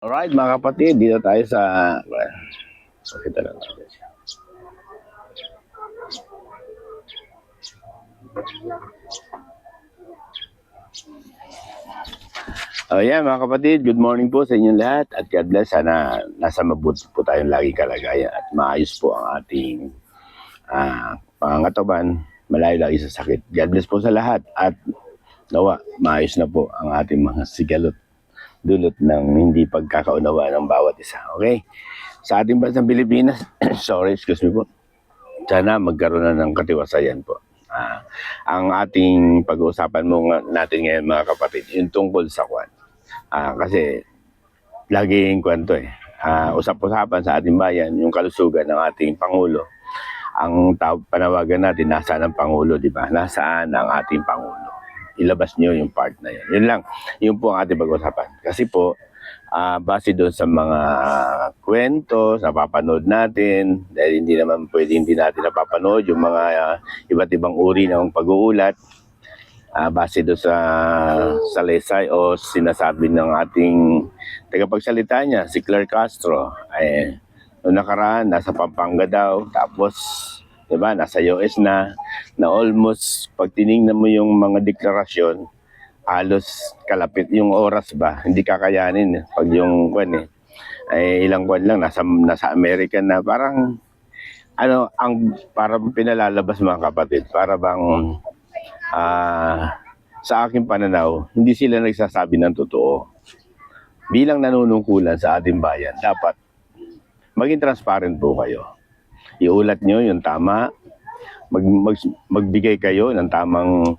Alright mga kapatid, dito tayo sa... Pakita lang natin siya. Yan mga kapatid, good morning po sa inyong lahat at God bless. Sana nasa mabuti po tayong lagi kalagayan at maayos po ang ating pangangatawan, malayo lagi sa sakit. God bless po sa lahat at nawa, maayos na po ang ating mga sigalot dulot ng hindi pagkakaunawa ng bawat isa. Okay? Sa ating bansang Pilipinas, sorry, excuse me po. Sana magkaroon na ng katiwasayan po. Ang ating pag-uusapan natin ngayon mga kapatid, yung tungkol sa kwan. Kasi laging kwento usap-usapan sa ating bayan, yung kalusugan ng ating Pangulo. Ang panawagan natin, nasaan ang Pangulo, di ba? Nasaan ang ating Pangulo? Ilabas niyo yung part na yun. Yun lang. Yun po ang ating pag-usapan. Kasi po, base doon sa mga kwento, napapanood natin, dahil hindi naman pwede hindi natin napapanood yung mga iba't ibang uri ng pag-uulat, base doon sa salaysay o sinasabi ng ating tagapagsalita niya, si Claire Castro, ay noong nakaraan, nasa Pampanga daw, tapos diba, nasa US na almost pag tinignan mo yung mga deklarasyon, halos kalapit yung oras ba, hindi kakayanin pag yung kwan ay ilang kwan lang, nasa American na, parang parang pinalalabas mga kapatid, para bang sa aking pananaw, hindi sila nagsasabi ng totoo. Bilang nanunungkulan sa ating bayan, dapat maging transparent po kayo. Iulat nyo yung tama, magbigay kayo ng tamang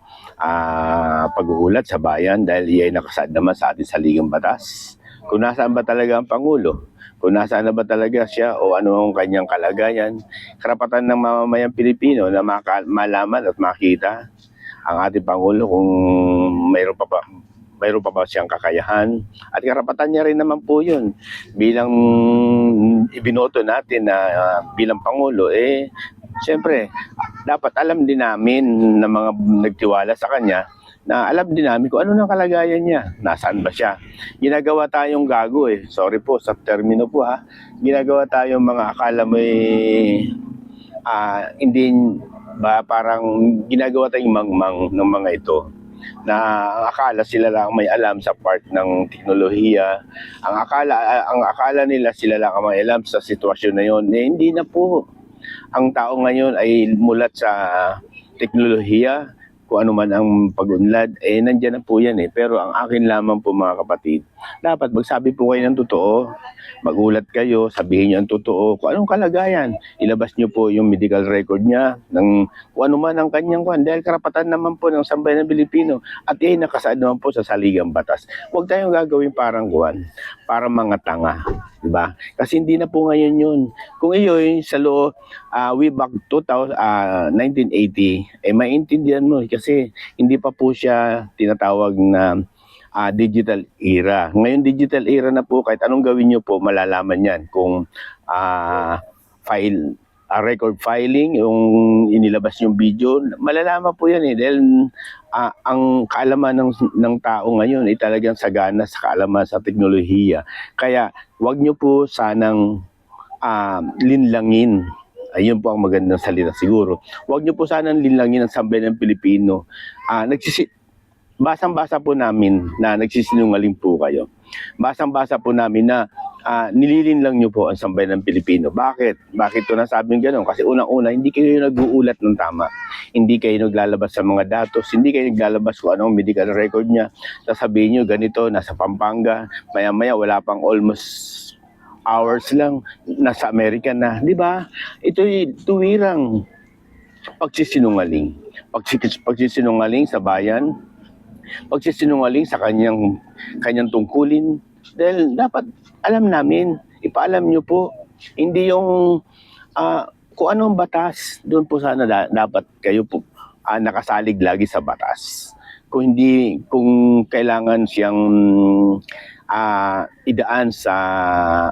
pag-uulat sa bayan dahil iyan nakasaad naman sa ating saligang batas. Kung nasaan ba talaga ang Pangulo, kung nasaan na ba talaga siya o ano ang kanyang kalagayan, karapatan ng mamamayang Pilipino na malaman at makita ang ating Pangulo kung mayroon pa ba siyang kakayahan, at karapatan niya rin naman po yun bilang ibinoto natin na bilang Pangulo. Siyempre dapat alam din namin na mga nagtiwala sa kanya, na alam din namin kung ano nang kalagayan niya, nasaan ba siya. Ginagawa tayong gago sorry po sa termino po ginagawa tayong mga akala mo hindi ba, parang ginagawa tayong mangmang ng mga ito na akala sila lang may alam sa part ng teknolohiya. Ang akala nila sila lang ang may alam sa sitwasyon na yon. Hindi na po. Ang tao ngayon ay mulat sa teknolohiya, kung ano man ang pag-unlad, nandyan na po yan Pero ang akin lamang po mga kapatid, dapat magsabi po kayo ng totoo. Magulat kayo, sabihin niyo ang totoo, kung anong kalagayan. Ilabas niyo po yung medical record niya, ng kung ano man ang kanyang kwan. Dahil karapatan naman po ng sambayan ng Pilipino. At nakasaad naman po sa saligang batas. Huwag tayong gagawin parang kwan, parang mga tanga. Diba? Kasi hindi na po ngayon yun. Kung iyon, sa way back 1980, maintindihan mo kasi hindi pa po siya tinatawag na digital era. Ngayon digital era na po, kahit anong gawin nyo po, malalaman yan. Kung record filing, yung inilabas yung video, malalaman po yan dahil ang kaalaman ng tao ngayon ay talagang sagana sa kaalaman sa teknolohiya. Kaya wag nyo po sanang linlangin. Ayun po ang magandang salita siguro. Wag nyo po sanang linlangin ang sambayan ng Pilipino. Basang-basa po namin na nagsisinungaling po kayo. Basang-basa po namin na nililinlang nyo po ang sambayan ng Pilipino. Bakit? Bakit ito nasabing gano'n? Kasi unang-una, hindi kayo nag-uulat ng tama. Hindi kayo naglalabas sa mga datos. Hindi kayo naglalabas kung anong medical record niya. Sasabihin nyo, ganito, nasa Pampanga. Maya-maya, wala pang almost hours lang, nasa Amerika na. Di ba? Ito'y tuwirang pagsisinungaling. Pagsisinungaling sa bayan, pagsisinungaling sa kanyang tungkulin, dahil dapat alam namin, ipaalam nyo po, hindi yung kung anong batas, doon po sana dapat kayo po nakasalig lagi sa batas. Kung kailangan siyang idaan sa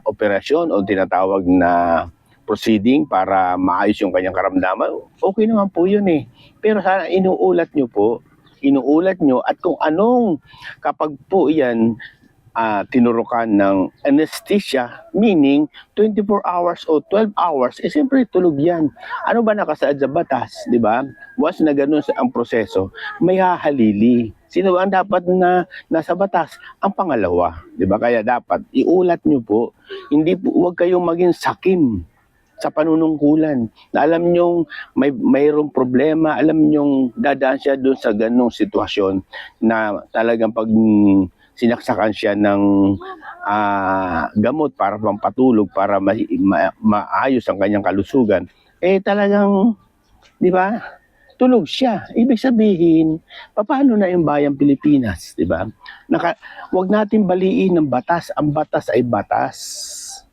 operasyon o tinatawag na proceeding para maayos yung kanyang karamdaman, okay naman po yun Pero sana inuulat nyo at kung anong, kapag po yan tinurukan ng anesthesia, meaning 24 hours o 12 hours, siyempre tulog yan. Ano ba nakasaad sa batas, di ba? Once na ganun ang proseso, may hahalili. Sino ang dapat na nasa batas? Ang pangalawa, di ba? Kaya dapat iulat nyo po, hindi po, huwag kayong maging sakim sa panunungkulan. Na alam nyong mayroong problema, alam nyong dadaan siya doon sa ganung sitwasyon na talagang pag sinaksakan siya ng gamot para pampatulog, para maayos ang kanyang kalusugan, talagang, di ba, tulog siya. Ibig sabihin, paano na yung bayang Pilipinas, di ba? Huwag natin baliin ng batas. Ang batas ay batas.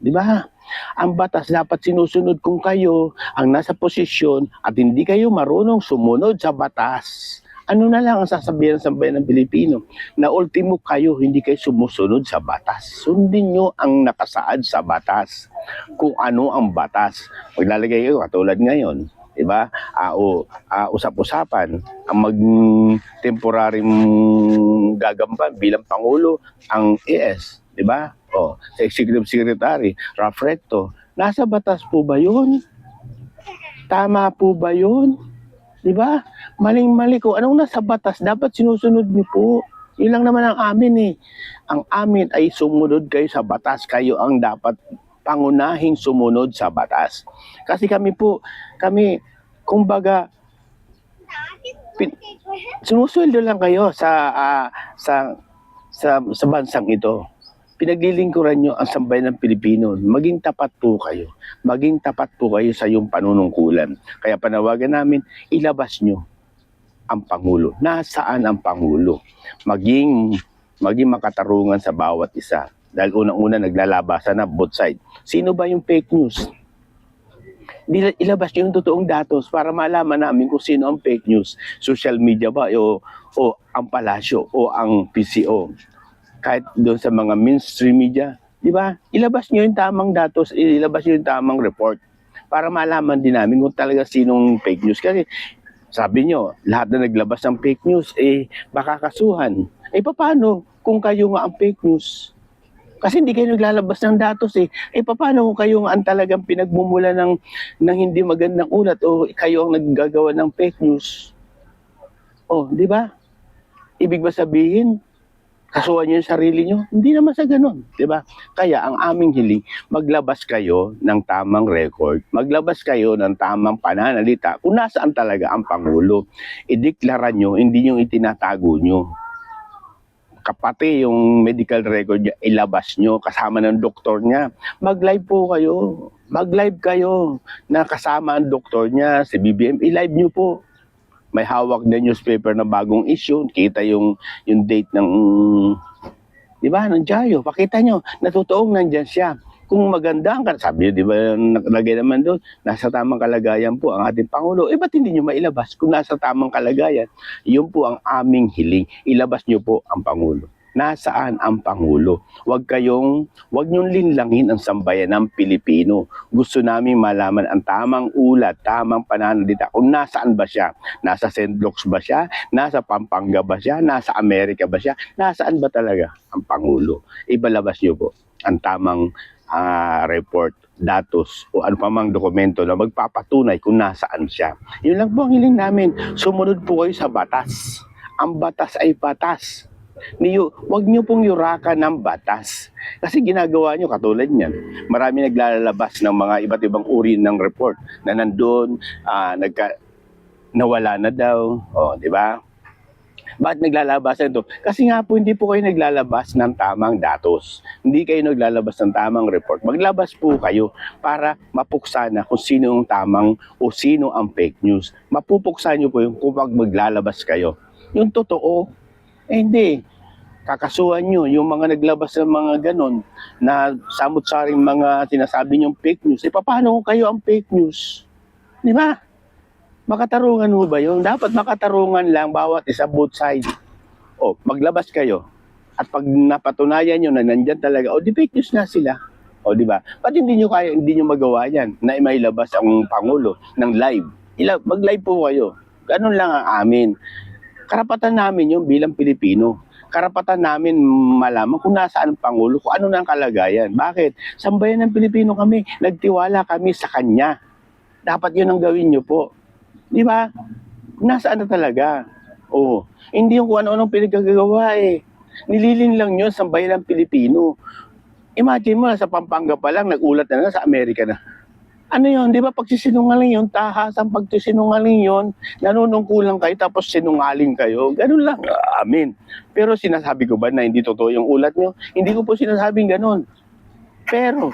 Di ba? Ang batas dapat sinusunod kung kayo ang nasa posisyon at hindi kayo marunong sumunod sa batas. Ano na lang ang sasabihin ng sambayan ng Pilipino? Na ultimo kayo, hindi kayo sumusunod sa batas. Sundin nyo ang nakasaad sa batas. Kung ano ang batas. Maglalagay kayo, katulad ngayon, diba? Usap-usapan, ang temporaryong gagampan bilang Pangulo, ang ES, diba? Sa Executive Secretary, Ralph Recto. Nasa batas po ba yun? Tama po ba yun? Diba? Maling-mali ko. Anong nasa batas? Dapat sinusunod niyo po. Yun lang naman ang amin Ang amin ay sumunod kayo sa batas. Kayo ang dapat pangunahing sumunod sa batas. Kasi kami, kumbaga, sumusweldo lang kayo sa bansang ito. Pinaglilingkuran nyo ang sambayan ng Pilipino. Maging tapat po kayo. Maging tapat po kayo sa iyong panunungkulan. Kaya panawagan namin, ilabas nyo ang Pangulo. Nasaan ang Pangulo? Maging makatarungan sa bawat isa. Dahil unang-una naglalabasan na both side. Sino ba yung fake news? Ilabas nyo yung totoong datos para malaman namin kung sino ang fake news. Social media ba o ang palasyo o ang PCO. Kahit doon sa mga mainstream media, di ba? Ilabas nyo yung tamang datos, ilabas nyo yung tamang report para malaman din namin kung talaga sinong fake news. Kasi sabi nyo, lahat na naglabas ng fake news, baka kasuhan. Paano kung kayo nga ang fake news? Kasi hindi kayo naglalabas ng datos paano kung kayo nga ang talagang pinagmumula ng hindi magandang ulat o kayo ang naggagawa ng fake news? Di ba? Ibig ba sabihin, kasuhan nyo yung sarili nyo? Hindi naman sa ganun, di ba? Kaya ang aming hiling, maglabas kayo ng tamang record, maglabas kayo ng tamang pananalita kung nasaan talaga ang Pangulo. Ideklara nyo, hindi nyo itinatago nyo. Kapati yung medical record niya, ilabas nyo kasama ng doktor niya. Mag-live po kayo. Mag-live kayo na kasama ang doktor niya, si BBM, i-live nyo po. May hawak na newspaper na bagong issue, kita yung date ng, di ba, ng Diaryo. Pakita nyo, natutuong nandyan siya. Kung maganda ang, sabi nyo, di ba, nakalagay naman doon, nasa tamang kalagayan po ang ating Pangulo. Ba't hindi nyo mailabas kung nasa tamang kalagayan? Yun po ang aming hiling. Ilabas nyo po ang Pangulo. Nasaan ang Pangulo? Huwag nyong linlangin ang sambayan ng Pilipino. Gusto namin malaman ang tamang ulat, tamang pananalita. Kung nasaan ba siya? Nasa St. Luke's ba siya? Nasa Pampanga ba siya? Nasa Amerika ba siya? Nasaan ba talaga ang Pangulo? Ibalabas niyo po ang tamang report, datos o ano pa mang dokumento na magpapatunay kung nasaan siya. Yun lang po ang hiling namin. Sumunod po kayo sa batas. Ang batas ay batas. Huwag niyo pong yurakan ng batas. Kasi ginagawa niyo katulad niyan. Marami naglalabas ng mga iba't ibang uri ng report na nandoon, nawala na daw. Di ba? Bakit naglalabas ito? Kasi nga po hindi po kayo naglalabas ng tamang datos. Hindi kayo naglalabas ng tamang report. Maglabas po kayo para mapuksa na kung sino ang tamang o sino ang fake news. Mapupuksa niyo po yung kung maglalabas kayo. Yung totoo, hindi. Kakasuhan nyo, yung mga naglabas ng mga ganon na samot-saring mga sinasabi nyong fake news. Paano kung kayo ang fake news? Di ba? Makatarungan mo ba yun? Dapat makatarungan lang bawat isa, both side. Maglabas kayo. At pag napatunayan nyo na nandyan talaga, di fake news na sila. Di ba? Ba't hindi nyo magawa yan na mailabas ang Pangulo ng live? Mag-live po kayo. Ganun lang ang amin. Karapatan namin yung bilang Pilipino. karapatan namin malaman kung nasaan ang Pangulo, kung ano na ang kalagayan. Bakit? Sambayan ng Pilipino kami, nagtiwala kami sa kanya. Dapat yun ang gawin nyo po. Di ba? Nasaan na talaga? Oo. Hindi yung kung ano-anong pinagkagawa eh. Nililin lang yun, sambayan ng Pilipino. Imagine mo, sa Pampanga pa lang, nag-ulat na sa Amerika na. Ano yun, di ba? Pagsisinungaling yun, tahasang pagsisinungaling yun, nanunungkulan kayo tapos sinungaling kayo. Ganun lang. Amin. Pero sinasabi ko ba na hindi totoo yung ulat nyo? Hindi ko po sinasabing ganun. Pero,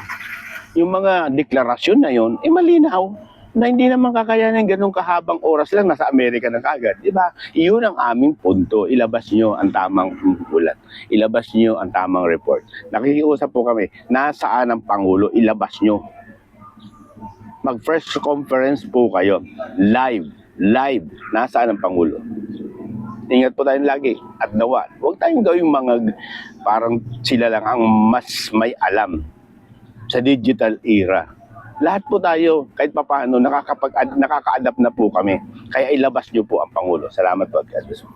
yung mga deklarasyon na yun, malinaw na hindi naman kakayanin ganun kahabang oras lang nasa Amerika na kagad. Di ba? Iyon ang aming punto. Ilabas nyo ang tamang ulat. Ilabas nyo ang tamang report. Nakikiusap po kami, nasaan ang Pangulo? Ilabas nyo. Mag-press conference po kayo. Live. Nasaan ang Pangulo? Ingat po tayong lagi. At nawa, huwag tayong gawing mga parang sila lang ang mas may alam sa digital era. Lahat po tayo, kahit papaano, nakaka-adapt na po kami. Kaya ilabas nyo po ang Pangulo. Salamat po. God bless.